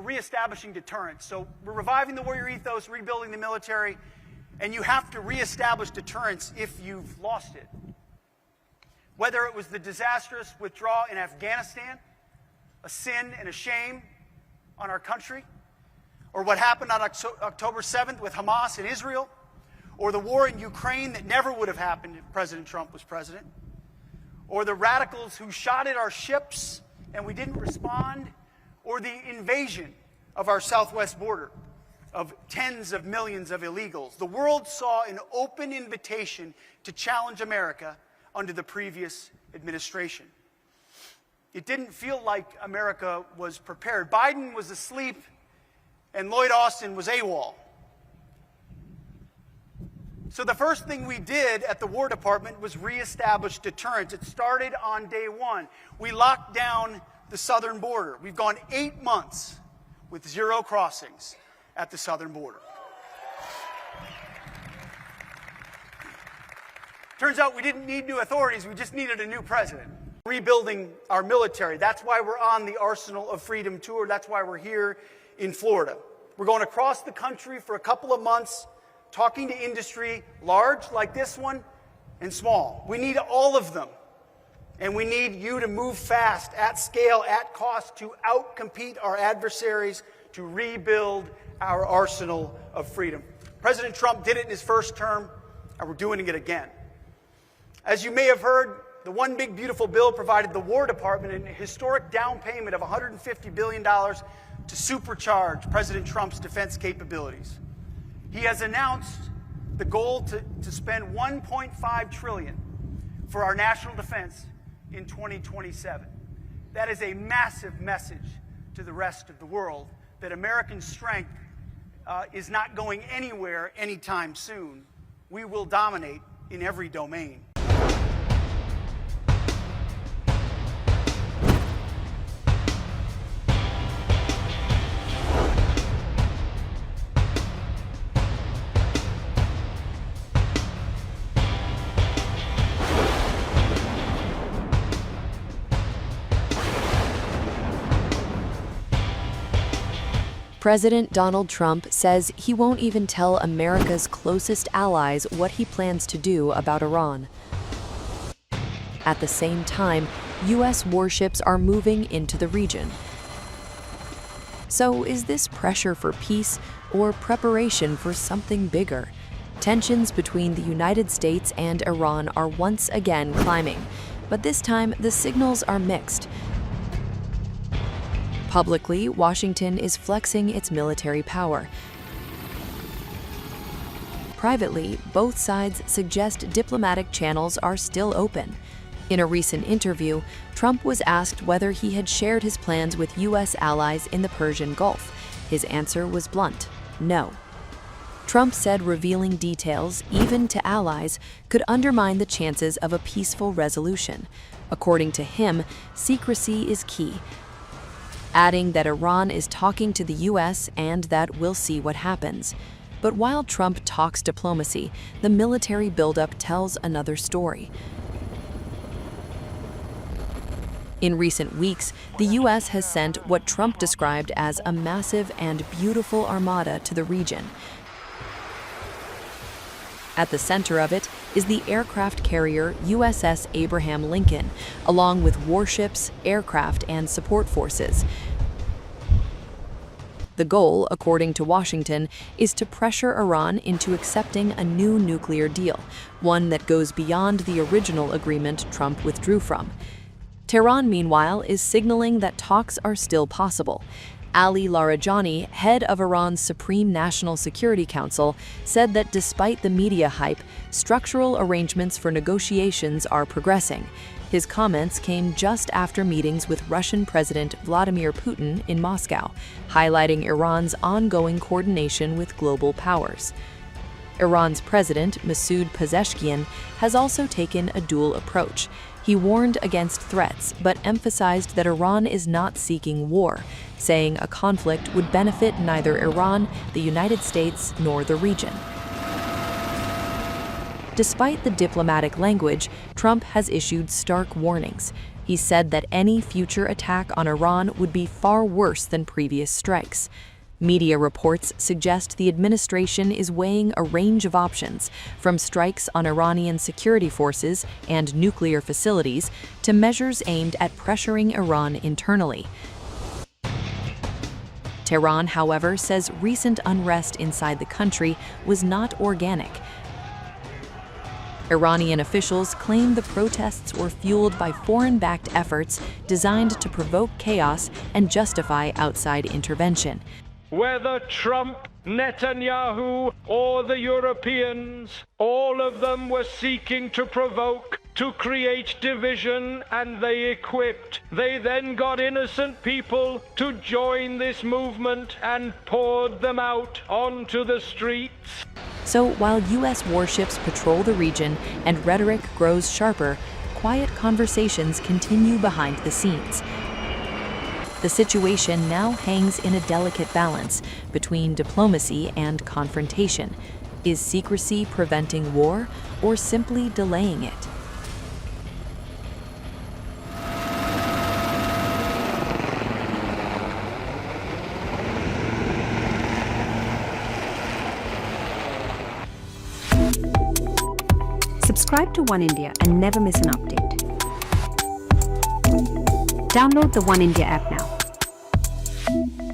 reestablishing deterrence. So we're reviving the warrior ethos, rebuilding the military, and you have to reestablish deterrence if you've lost it. Whether it was the disastrous withdrawal in Afghanistan, a sin and a shame on our country, or what happened on October 7th with Hamas in Israel, or the war in Ukraine that never would have happened if President Trump was president, or the radicals who shot at our ships and we didn't respond, or the invasion of our southwest border of tens of millions of illegals. The world saw an open invitation to challenge America under the previous administration. It didn't feel like America was prepared. Biden was asleep and Lloyd Austin was AWOL. So the first thing we did at the War Department was reestablish deterrence. It started on day one. We locked down the southern border. We've gone 8 months with 0 crossings at the southern border. Turns out we didn't need new authorities, we just needed a new president. Rebuilding our military. That's why we're on the Arsenal of Freedom tour. That's why we're here in Florida. We're going across the country for a couple of months, talking to industry, large like this one, and small. We need all of them. And we need you to move fast, at scale, at cost, to outcompete our adversaries, to rebuild our arsenal of freedom. President Trump did it in his first term, and we're doing it again. As you may have heard, the One Big Beautiful Bill provided the War Department an historic down payment of $150 billion to supercharge President Trump's defense capabilities. He has announced the goal to spend $1.5 trillion for our national defense in 2027. That is a massive message to the rest of the world that American strength is not going anywhere anytime soon. We will dominate in every domain. President Donald Trump says he won't even tell America's closest allies what he plans to do about Iran. At the same time, U.S. warships are moving into the region. So is this pressure for peace or preparation for something bigger? Tensions between the United States and Iran are once again climbing, but this time the signals are mixed. Publicly, Washington is flexing its military power. Privately, both sides suggest diplomatic channels are still open. In a recent interview, Trump was asked whether he had shared his plans with U.S. allies in the Persian Gulf. His answer was blunt: no. Trump said revealing details, even to allies, could undermine the chances of a peaceful resolution. According to him, secrecy is key, adding that Iran is talking to the U.S. and that we'll see what happens. But while Trump talks diplomacy, the military buildup tells another story. In recent weeks, the U.S. has sent what Trump described as a massive and beautiful armada to the region. At the center of it is the aircraft carrier USS Abraham Lincoln, along with warships, aircraft, and support forces. The goal, according to Washington, is to pressure Iran into accepting a new nuclear deal, one that goes beyond the original agreement Trump withdrew from. Tehran, meanwhile, is signaling that talks are still possible. Ali Larijani, head of Iran's Supreme National Security Council, said that despite the media hype, structural arrangements for negotiations are progressing. His comments came just after meetings with Russian President Vladimir Putin in Moscow, highlighting Iran's ongoing coordination with global powers. Iran's president, Masoud Pezeshkian, has also taken a dual approach. He warned against threats, but emphasized that Iran is not seeking war, saying a conflict would benefit neither Iran, the United States, nor the region. Despite the diplomatic language, Trump has issued stark warnings. He said that any future attack on Iran would be far worse than previous strikes. Media reports suggest the administration is weighing a range of options, from strikes on Iranian security forces and nuclear facilities to measures aimed at pressuring Iran internally. Tehran, however, says recent unrest inside the country was not organic. Iranian officials claim the protests were fueled by foreign-backed efforts designed to provoke chaos and justify outside intervention. Whether Trump, Netanyahu, or the Europeans, all of them were seeking to provoke, to create division, and they equipped. They then got innocent people to join this movement and poured them out onto the streets. So while U.S. warships patrol the region and rhetoric grows sharper, quiet conversations continue behind the scenes. The situation now hangs in a delicate balance between diplomacy and confrontation. Is secrecy preventing war or simply delaying it? Subscribe to One India and never miss an update. Download the One India app now.